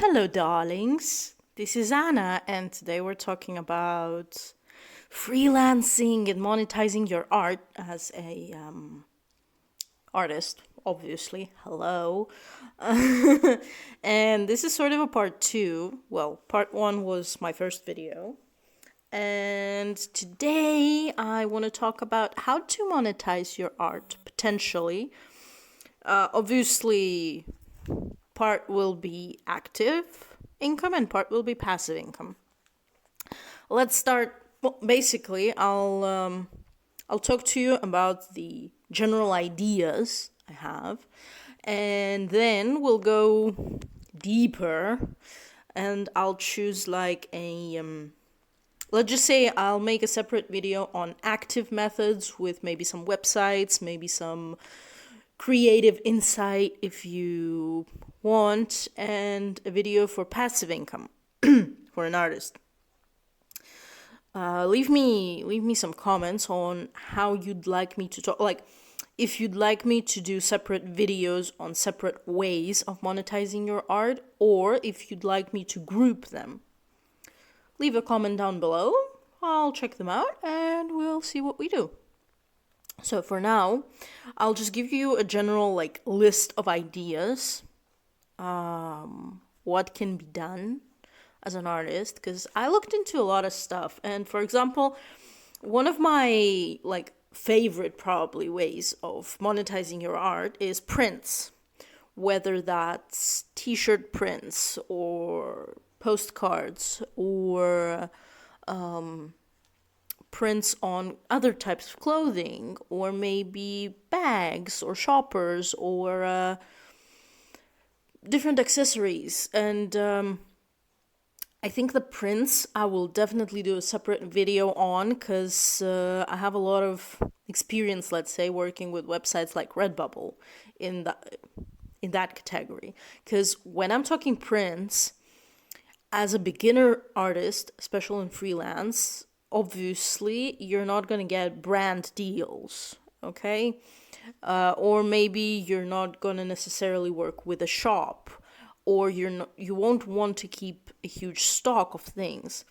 Hello, darlings. This is Anna, and today we're talking about freelancing and monetizing your art as a artist. Obviously, hello. And this is sort of a part two. Well, part one was my first video, and today I want to talk about how to monetize your art potentially. Obviously, part will be active income and part will be passive income. Let's start. Well, basically, I'll talk to you about the general ideas I have, and then we'll go deeper, and I'll choose like a let's just say I'll make a separate video on active methods with maybe some websites, maybe some creative insight if you want, and a video for passive income for an artist. Leave me some comments on how you'd like me to talk, like if you'd like me to do separate videos on separate ways of monetizing your art, or if you'd like me to group them. Leave a comment down below, I'll check them out and we'll see what we do. So for now, I'll just give you a general list of ideas, what can be done as an artist, because I looked into a lot of stuff. And for example, one of my favorite probably ways of monetizing your art is prints, whether that's t-shirt prints or postcards or prints on other types of clothing, or maybe bags or shoppers or different accessories. And I think the prints I will definitely do a separate video on, because I have a lot of experience, let's say, working with websites like Redbubble in that category. Because when I'm talking prints, as a beginner artist, especially in freelance, obviously you're not going to get brand deals, okay? Or maybe you're not going to necessarily work with a shop, or you won't want to keep a huge stock of things.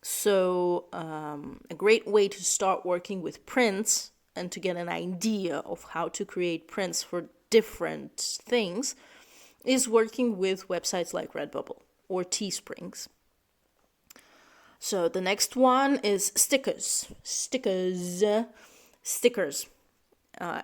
So a great way to start working with prints and to get an idea of how to create prints for different things is working with websites like Redbubble or Teesprings. So the next one is stickers.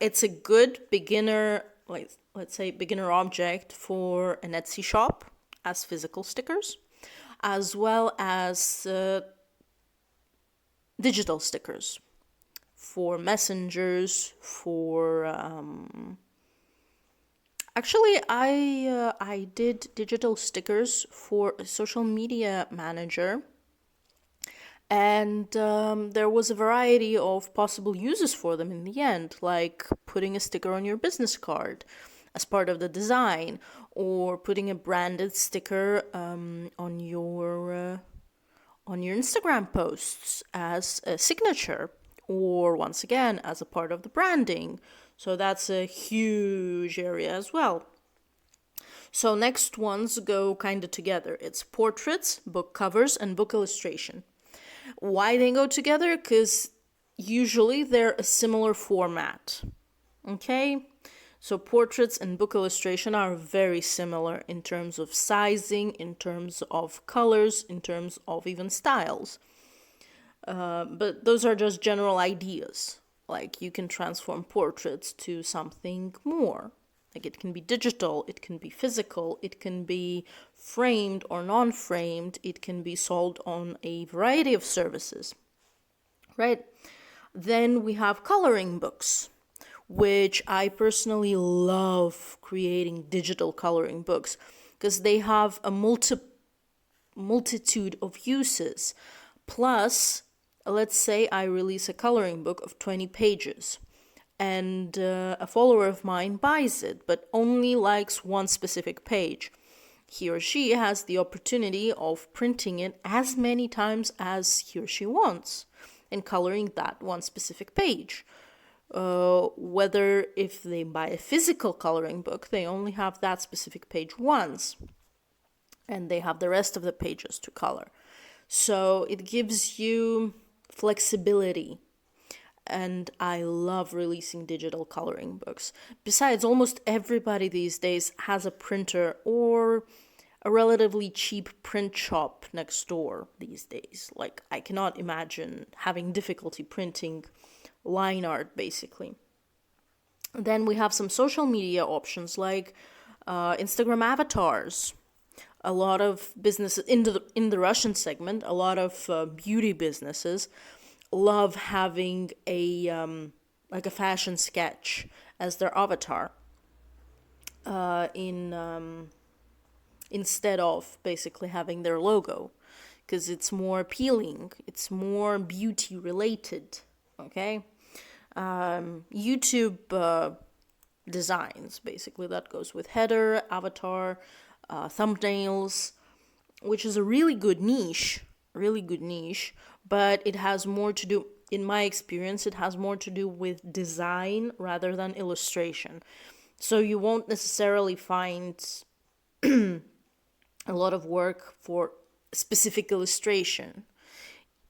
It's a good beginner, let's say beginner object for an Etsy shop as physical stickers, as well as digital stickers for messengers, for actually I did digital stickers for a social media manager. And there was a variety of possible uses for them in the end, like putting a sticker on your business card as part of the design, or putting a branded sticker on your Instagram posts as a signature, or once again as a part of the branding. So that's a huge area as well. So next ones go kind of together. It's portraits, book covers, and book illustration. Why they go together? Because usually they're a similar format. Okay? So portraits and book illustration are very similar in terms of sizing, in terms of colors, in terms of even styles. But those are just general ideas. Like you can transform portraits to something more. Like it can be digital, it can be physical, it can be framed or non-framed, it can be sold on a variety of services, right? Then we have coloring books, which I personally love creating digital coloring books because they have a multitude of uses. Plus, let's say I release a coloring book of 20 pages. And a follower of mine buys it, but only likes one specific page. He or she has the opportunity of printing it as many times as he or she wants and coloring that one specific page. Whether if they buy a physical coloring book, they only have that specific page once. and they have the rest of the pages to color. So it gives you flexibility, and I love releasing digital coloring books. Besides, almost everybody these days has a printer or a relatively cheap print shop next door these days. Like, I cannot imagine having difficulty printing line art, basically. Then we have some social media options like Instagram avatars. A lot of businesses in the Russian segment, a lot of beauty businesses love having a like a fashion sketch as their avatar in instead of basically having their logo, because it's more appealing, it's more beauty related. Okay, YouTube designs, basically that goes with header, avatar, thumbnails, which is a really good niche, but it has more to do, in my experience, it has more to do with design rather than illustration. So you won't necessarily find a lot of work for specific illustration,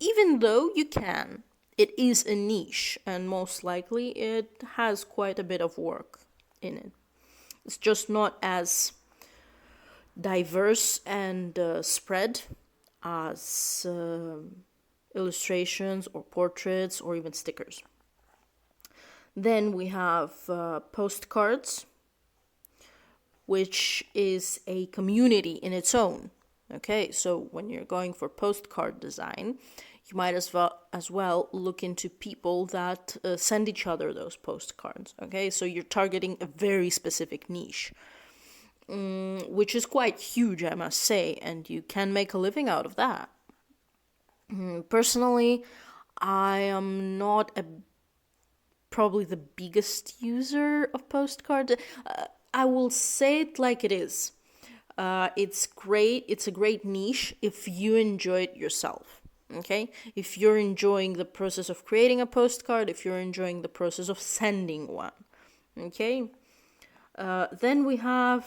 even though you can. It is a niche, and most likely it has quite a bit of work in it. It's just not as diverse and spread as illustrations or portraits or even stickers. Then we have Postcards, which is a community in its own. Okay, so when you're going for postcard design, you might as well look into people that send each other those postcards. Okay, so you're targeting a very specific niche, which is quite huge, I must say, and you can make a living out of that. Personally, I am not probably the biggest user of postcards. I will say it like it is. It's great. It's a great niche if you enjoy it yourself. Okay? If you're enjoying the process of creating a postcard, if you're enjoying the process of sending one. Okay? Then we have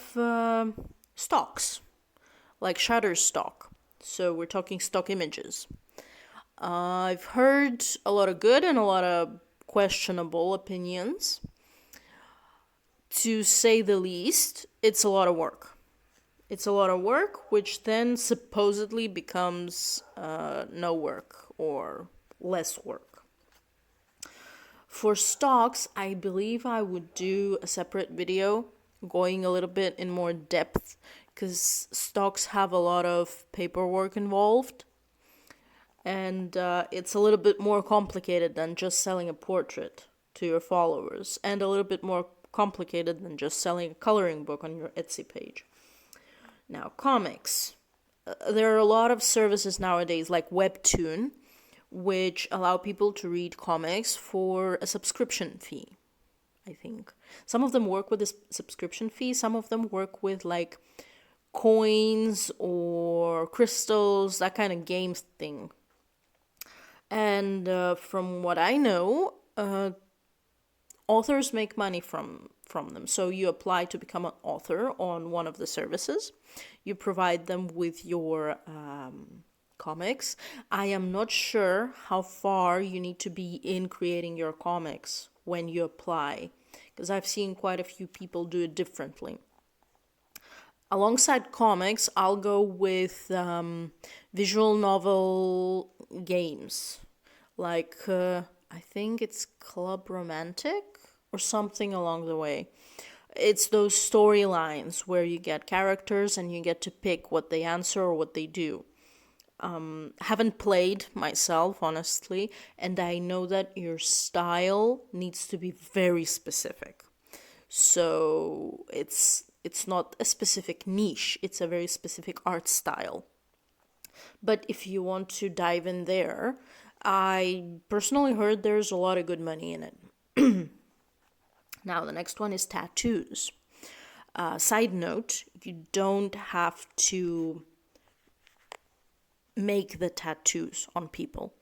stocks, like Shutterstock. So we're talking stock images. I've heard a lot of good and a lot of questionable opinions. To say the least, it's a lot of work. It's a lot of work, which then supposedly becomes no work or less work. For stocks, I believe I would do a separate video going a little bit in more depth, because stocks have a lot of paperwork involved, and it's a little bit more complicated than just selling a portrait to your followers, and a little bit more complicated than just selling a coloring book on your Etsy page. Now, comics. There are a lot of services nowadays like Webtoon, which allow people to read comics for a subscription fee, I think. Some of them work with a subscription fee, some of them work with like coins or crystals, that kind of game thing. And from what I know, authors make money from them. So you apply to become an author on one of the services. You provide them with your comics. I am not sure how far you need to be in creating your comics when you apply, because I've seen quite a few people do it differently. Alongside comics, I'll go with visual novel games, like I think it's Club Romantic or something along the way. It's those storylines where you get characters and you get to pick what they answer or what they do. Haven't played myself, honestly, and I know that your style needs to be very specific. So it's not a specific niche, it's a very specific art style. But if you want to dive in there, I personally heard there's a lot of good money in it. Now, the next one is tattoos. Side note, you don't have to make the tattoos on people.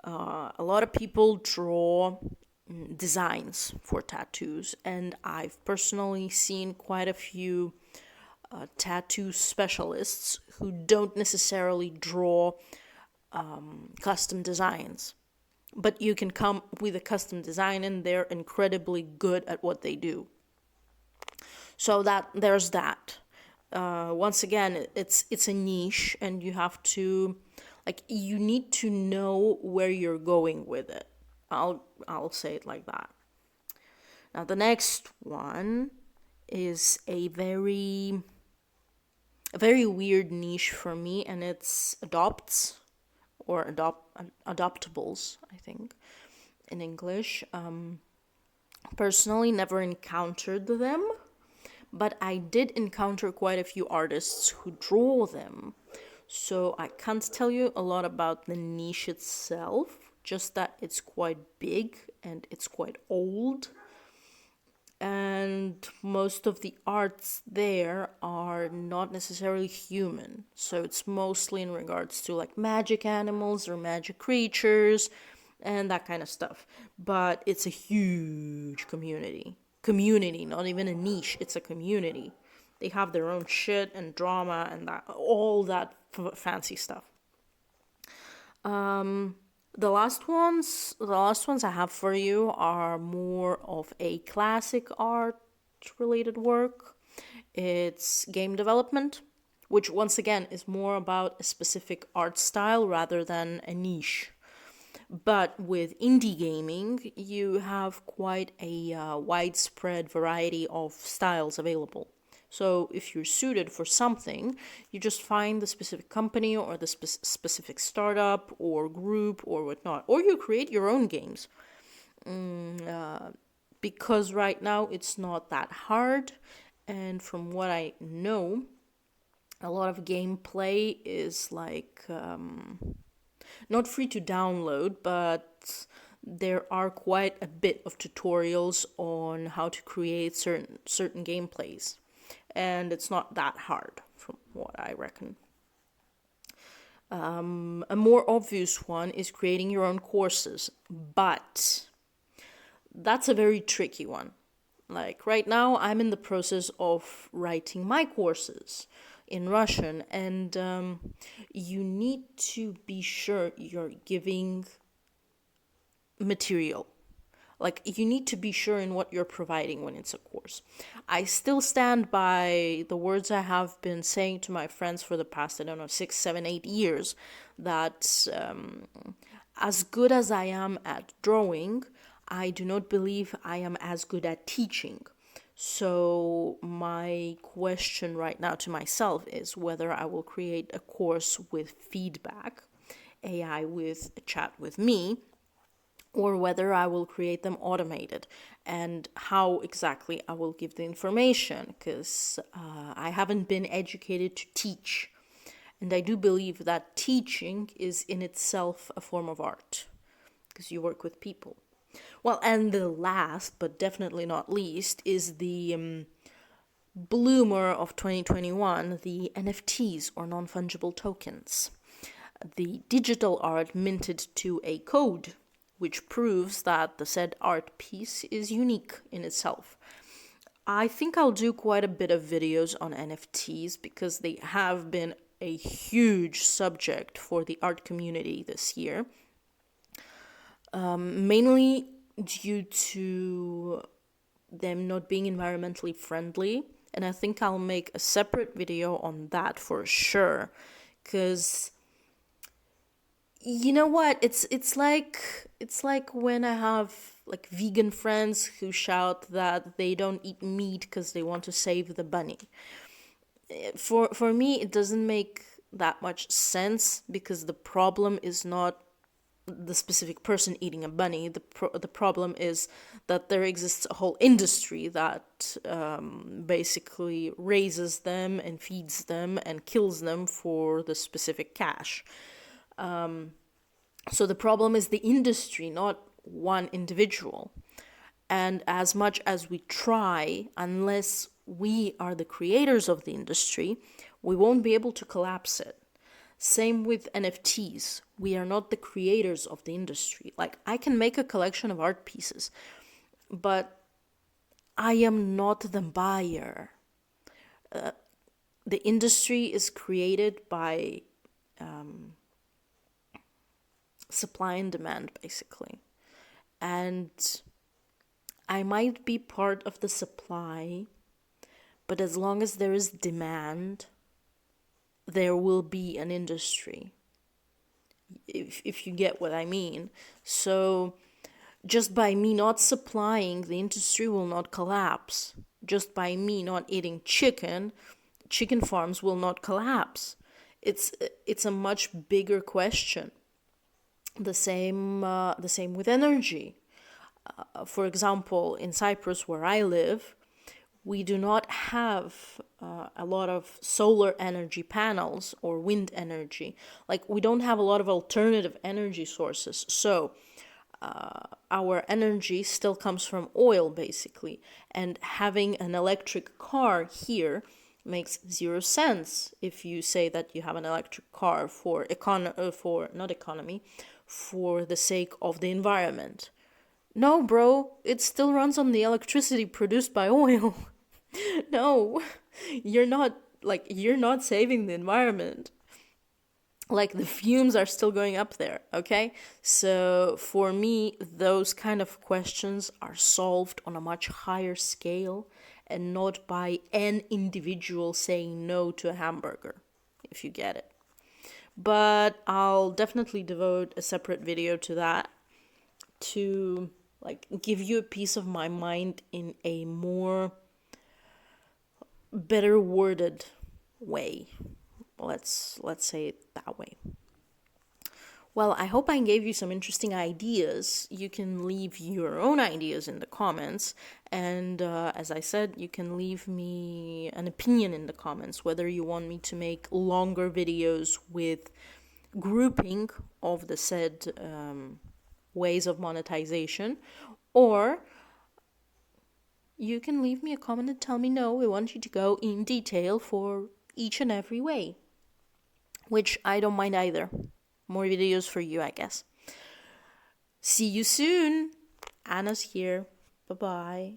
A lot of people draw designs for tattoos, and I've personally seen quite a few tattoo specialists who don't necessarily draw custom designs. But you can come with a custom design and they're incredibly good at what they do. So there's that. Once again, it's a niche, and you have to, like, you need to know where you're going with it. I'll say it like that. Now the next one is a very weird niche for me, and it's adoptables, I think, in English. Personally, never encountered them, but I did encounter quite a few artists who draw them. So I can't tell you a lot about the niche itself, just that it's quite big and it's quite old. And most of the arts there are not necessarily human. So it's mostly in regards to like magic animals or magic creatures and that kind of stuff. But it's a huge community. Community, not even a niche, it's a community. They have their own shit and drama and all that fancy stuff. The last ones I have for you are more of a classic art related work. It's game development, which once again is more about a specific art style rather than a niche. But with indie gaming, you have quite a widespread variety of styles available. So if you're suited for something, you just find the specific company or the specific startup or group or whatnot. Or you create your own games. Because right now it's not that hard. And from what I know, a lot of gameplay is like not free to download, but there are quite a bit of tutorials on how to create certain gameplays. And it's not that hard, from what I reckon. A more obvious one is creating your own courses, but that's a very tricky one. Like right now, I'm in the process of writing my courses in Russian, and you need to be sure you're giving material. Like, you need to be sure in what you're providing when it's a course. I still stand by the words I have been saying to my friends for the past, 6, 7, 8 years, that as good as I am at drawing, I do not believe I am as good at teaching. So my question right now to myself is whether I will create a course with feedback, AI with a chat with me, or whether I will create them automated, and how exactly I will give the information, because I haven't been educated to teach. And I do believe that teaching is in itself a form of art, because you work with people. Well, and the last, but definitely not least, is the bloomer of 2021, the NFTs, or non-fungible tokens. The digital art minted to a code, which proves that the said art piece is unique in itself. I think I'll do quite a bit of videos on NFTs because they have been a huge subject for the art community this year. Mainly due to them not being environmentally friendly. And I think I'll make a separate video on that for sure. Because you know what? It's like when I have like vegan friends who shout that they don't eat meat because they want to save the bunny. For me, it doesn't make that much sense, because the problem is not the specific person eating a bunny. The problem is that there exists a whole industry that basically raises them and feeds them and kills them for the specific cash. So the problem is the industry, not one individual. And as much as we try, unless we are the creators of the industry, we won't be able to collapse it. Same with NFTs. We are not the creators of the industry. Like, I can make a collection of art pieces, but I am not the buyer. the industry is created by supply and demand, basically. And I might be part of the supply, but as long as there is demand, there will be an industry, if you get what I mean. So just by me not supplying, the industry will not collapse. Just by me not eating chicken farms will not collapse. It's a much bigger question. The same with energy. For example, in Cyprus, where I live, we do not have a lot of solar energy panels or wind energy. Like, we don't have a lot of alternative energy sources. So our energy still comes from oil, basically. And having an electric car here makes zero sense if you say that you have an electric car for for the sake of the environment. No, bro, it still runs on the electricity produced by oil. No, you're not saving the environment. Like, the fumes are still going up there, okay? So for me, those kind of questions are solved on a much higher scale and not by an individual saying no to a hamburger, if you get it. But I'll definitely devote a separate video to that, to like give you a piece of my mind in a more better worded way. Let's say it that way. Well, I hope I gave you some interesting ideas. You can leave your own ideas in the comments. And as I said, you can leave me an opinion in the comments, whether you want me to make longer videos with grouping of the said ways of monetization, or you can leave me a comment and tell me, no, we want you to go in detail for each and every way, which I don't mind either. More videos for you, I guess. See you soon. Anna's here. Bye-bye.